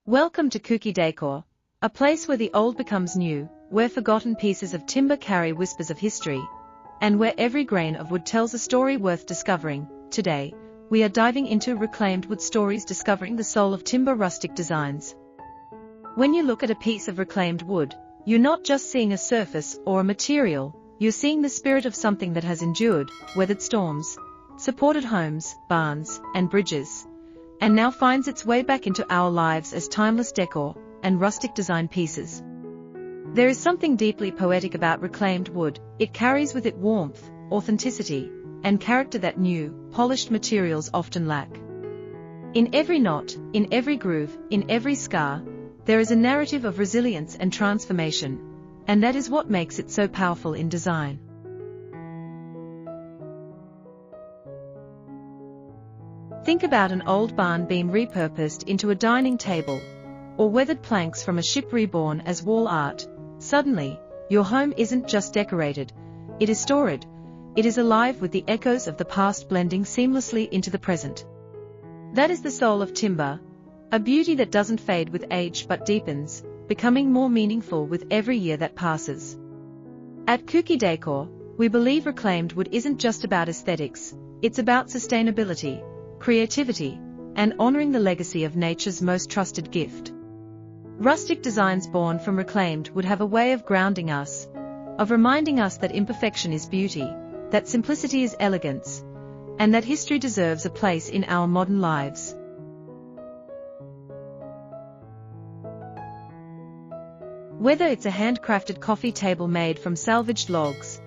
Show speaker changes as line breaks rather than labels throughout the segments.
Welcome to Kuki Decor, a place where the old becomes new, where forgotten pieces of timber carry whispers of history, and where every grain of wood tells a story worth discovering. Today, we are diving into reclaimed wood stories, discovering the soul of timber rustic designs. When you look at a piece of reclaimed wood, you're not just seeing a surface or a material, you're seeing the spirit of something that has endured, weathered storms, supported homes, barns, and bridges, and now finds its way back into our lives as timeless decor and rustic design pieces. There is something deeply poetic about reclaimed wood. It carries with it warmth, authenticity, and character that new, polished materials often lack. In every knot, in every groove, in every scar, there is a narrative of resilience and transformation, and that is what makes it so powerful in design. Think about an old barn beam repurposed into a dining table, or weathered planks from a ship reborn as wall art. Suddenly, your home isn't just decorated, it is storied. It is alive with the echoes of the past blending seamlessly into the present. That is the soul of timber, a beauty that doesn't fade with age but deepens, becoming more meaningful with every year that passes. At Kuki Decor, we believe reclaimed wood isn't just about aesthetics, it's about sustainability, creativity, and honoring the legacy of nature's most trusted gift. Rustic designs born from reclaimed would have a way of grounding us, of reminding us that imperfection is beauty, that simplicity is elegance, and that history deserves a place in our modern lives. Whether it's a handcrafted coffee table made from salvaged logs,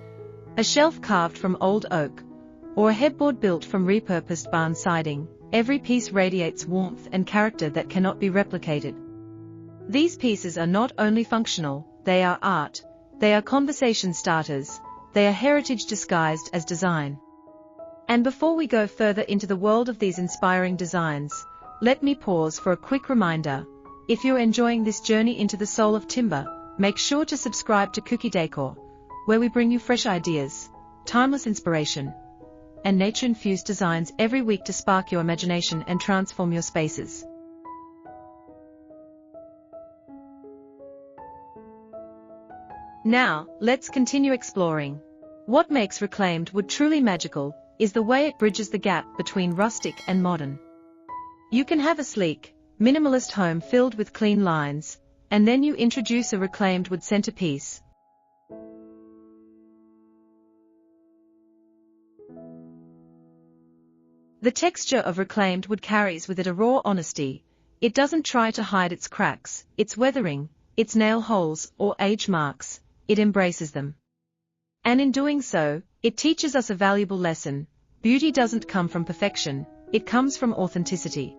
a shelf carved from old oak, or a headboard built from repurposed barn siding, every piece radiates warmth and character that cannot be replicated. These pieces are not only functional, they are art, they are conversation starters, they are heritage disguised as design. And before we go further into the world of these inspiring designs, let me pause for a quick reminder. If you're enjoying this journey into the soul of timber, make sure to subscribe to Kuki Decor, where we bring you fresh ideas, timeless inspiration, and nature-infused designs every week to spark your imagination and transform your spaces. Now, let's continue exploring. What makes reclaimed wood truly magical is the way it bridges the gap between rustic and modern. You can have a sleek, minimalist home filled with clean lines, and then you introduce a reclaimed wood centerpiece. The texture of reclaimed wood carries with it a raw honesty. It doesn't try to hide its cracks, its weathering, its nail holes, or age marks. It embraces them. And in doing so, it teaches us a valuable lesson. Beauty doesn't come from perfection, it comes from authenticity.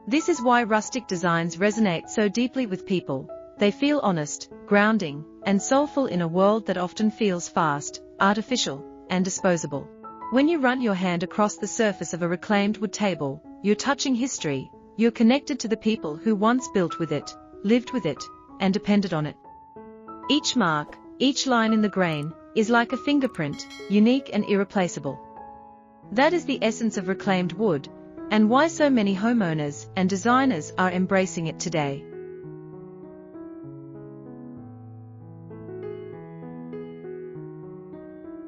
This is why rustic designs resonate so deeply with people. They feel honest, grounding, and soulful in a world that often feels fast, artificial, and disposable. When you run your hand across the surface of a reclaimed wood table, you're touching history, you're connected to the people who once built with it, lived with it, and depended on it. Each mark, each line in the grain, is like a fingerprint, unique and irreplaceable. That is the essence of reclaimed wood, and why so many homeowners and designers are embracing it today.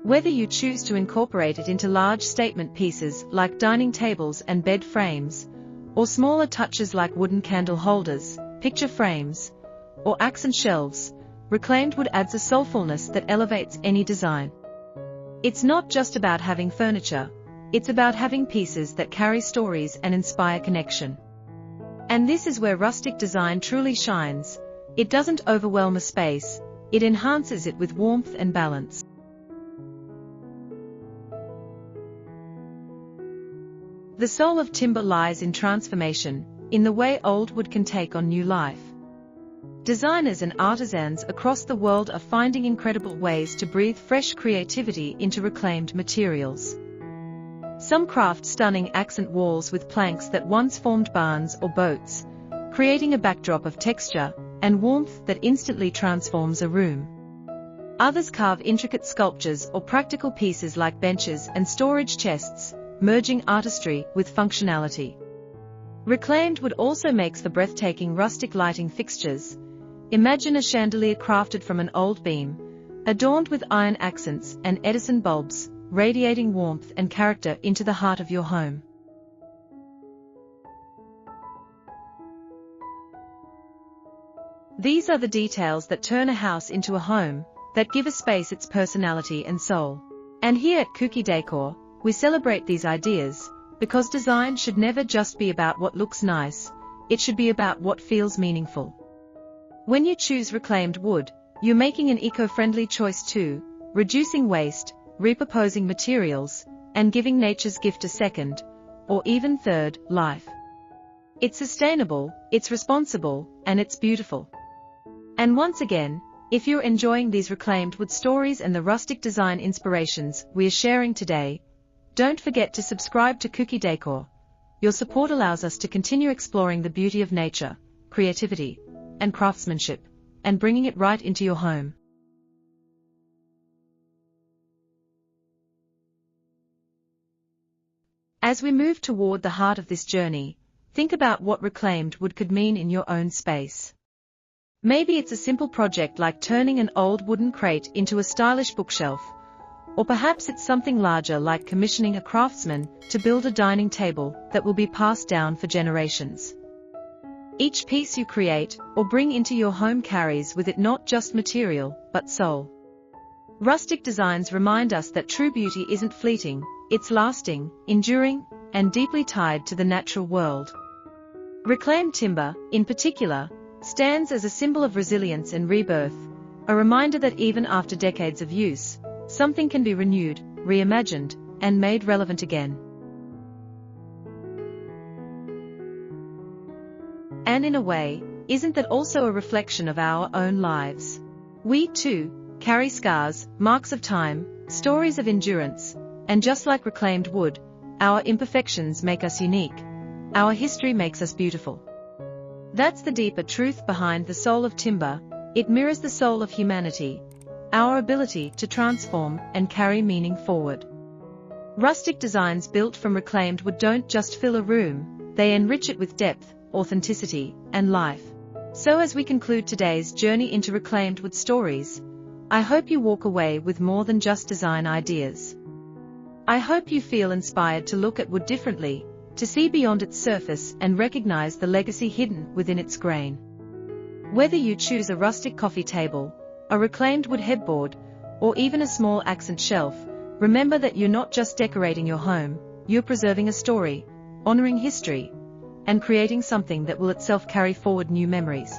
Whether you choose to incorporate it into large statement pieces like dining tables and bed frames, or smaller touches like wooden candle holders, picture frames, or accent shelves, reclaimed wood adds a soulfulness that elevates any design. It's not just about having furniture, it's about having pieces that carry stories and inspire connection. And this is where rustic design truly shines. It doesn't overwhelm a space, it enhances it with warmth and balance. The soul of timber lies in transformation, in the way old wood can take on new life. Designers and artisans across the world are finding incredible ways to breathe fresh creativity into reclaimed materials. Some craft stunning accent walls with planks that once formed barns or boats, creating a backdrop of texture and warmth that instantly transforms a room. Others carve intricate sculptures or practical pieces like benches and storage chests, merging artistry with functionality. Reclaimed wood also makes for breathtaking rustic lighting fixtures. Imagine a chandelier crafted from an old beam, adorned with iron accents and Edison bulbs, radiating warmth and character into the heart of your home. These are the details that turn a house into a home, that give a space its personality and soul. And here at Kuki Decor, we celebrate these ideas, because design should never just be about what looks nice, it should be about what feels meaningful. When you choose reclaimed wood, you're making an eco-friendly choice too, reducing waste, repurposing materials, and giving nature's gift a second, or even third, life. It's sustainable, it's responsible, and it's beautiful. And once again, if you're enjoying these reclaimed wood stories and the rustic design inspirations we are sharing today, don't forget to subscribe to Kuki Decor. Your support allows us to continue exploring the beauty of nature, creativity, and craftsmanship, and bringing it right into your home. As we move toward the heart of this journey, think about what reclaimed wood could mean in your own space. Maybe it's a simple project like turning an old wooden crate into a stylish bookshelf, or perhaps it's something larger like commissioning a craftsman to build a dining table that will be passed down for generations. Each piece you create or bring into your home carries with it not just material, but soul. Rustic designs remind us that true beauty isn't fleeting, it's lasting, enduring, and deeply tied to the natural world. Reclaimed timber, in particular, stands as a symbol of resilience and rebirth, a reminder that even after decades of use, something can be renewed, reimagined, and made relevant again. And in a way, isn't that also a reflection of our own lives? We, too, carry scars, marks of time, stories of endurance, and just like reclaimed wood, our imperfections make us unique. Our history makes us beautiful. That's the deeper truth behind the soul of timber. It mirrors the soul of humanity, our ability to transform and carry meaning forward. Rustic designs built from reclaimed wood don't just fill a room, they enrich it with depth, authenticity, and life. So as we conclude today's journey into reclaimed wood stories, I hope you walk away with more than just design ideas. I hope you feel inspired to look at wood differently, to see beyond its surface and recognize the legacy hidden within its grain. Whether you choose a rustic coffee table, a reclaimed wood headboard, or even a small accent shelf, remember that you're not just decorating your home, you're preserving a story, honoring history, and creating something that will itself carry forward new memories.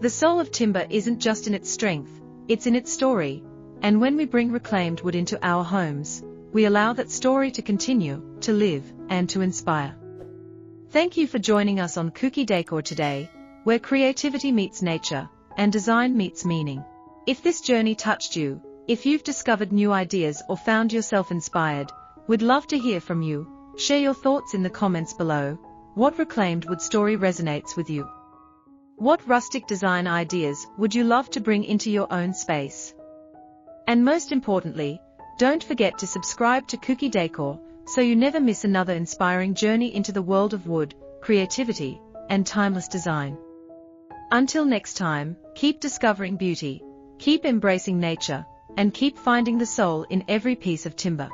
The soul of timber isn't just in its strength, it's in its story, and when we bring reclaimed wood into our homes, we allow that story to continue, to live, and to inspire. Thank you for joining us on Kuki Decor today, where creativity meets nature, and design meets meaning. If this journey touched you, if you've discovered new ideas or found yourself inspired, we'd love to hear from you. Share your thoughts in the comments below. What reclaimed wood story resonates with you? What rustic design ideas would you love to bring into your own space? And most importantly, don't forget to subscribe to Kuki Decor, so you never miss another inspiring journey into the world of wood, creativity, and timeless design. Until next time, keep discovering beauty, keep embracing nature, and keep finding the soul in every piece of timber.